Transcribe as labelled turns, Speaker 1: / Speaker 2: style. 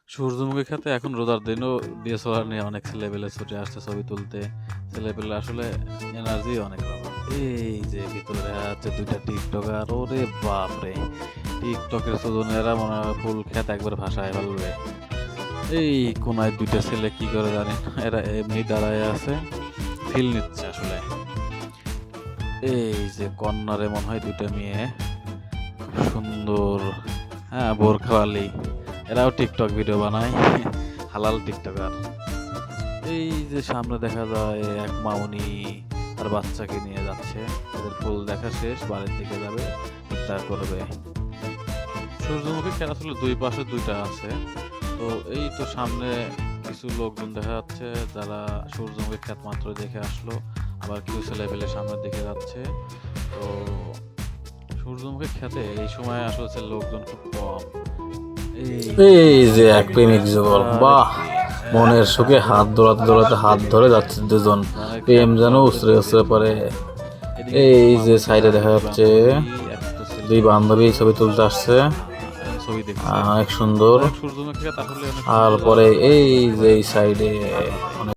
Speaker 1: সূর্যমুখী খেতে এখন রোজার দিনও ডিএসএলআর নিয়ে অনেক ছেলেপেলে ছুটে আসছে ছবি তুলতে। ছেলেপেলে আসলে এনার্জি অনেক পাবে। এই যে ভিতরে দেখা যাচ্ছে ২ টা টিকটকার, ওরে বাপরে! টিকটকের সুজনেরা মনে হয় ফুল ক্ষেত একবার ভাসায় ফেলবে। এই কোনায় ২ টা ছেলে কি করে জানি না, এরা এমনি দাঁড়ায় আছে, ফিল নিচ্ছে আসলে। এই যে কর্নারে মনে হয় ২ টা মেয়ে, খুব সুন্দর, হ্যাঁ, বোরখাওয়ালি। এরাও টিকটক ভিডিও বানায়, হালাল টিকটকার। এই যে সামনে দেখা যায় এক মামুনি তার বাচ্চাকে নিয়ে যাচ্ছে। এদের ফুল দেখা শেষ, বাড়ির দিকে যাবে, ইফতার করবে। সূর্যমুখী ক্ষেত আসলে ২ পাশে ২ টা আছে। তো এই তো সামনে কিছু লোকজন দেখা যাচ্ছে যারা সূর্যমুখী ক্ষেত মাত্র দেখে আসলো। আবার কিছু ছেলেপেলে সামনের দিকে যাচ্ছে। তো সূর্যমুখী ক্ষেতে এই সময় আসলে লোকজন খুব কম। এই
Speaker 2: এই যে এক প্রেমিক যুগল, বাহ! মনের সুখে হাত দোলাতে দোলাতে হাত ধরে যাচ্ছে দুজন, প্রেম যেন উছড়ে উছড়ে পড়ে। এই যে সাইডে দেখা যাচ্ছে দুই বান্ধবী ছবি তুলতে আসছে,
Speaker 1: ছবি দেখছে
Speaker 2: অনেক সুন্দর।
Speaker 1: সূর্যমুখী ক্ষেত আসলে অনেক
Speaker 2: আর
Speaker 1: সুন্দর।
Speaker 2: পরে এই যে এই সাইডে অনেক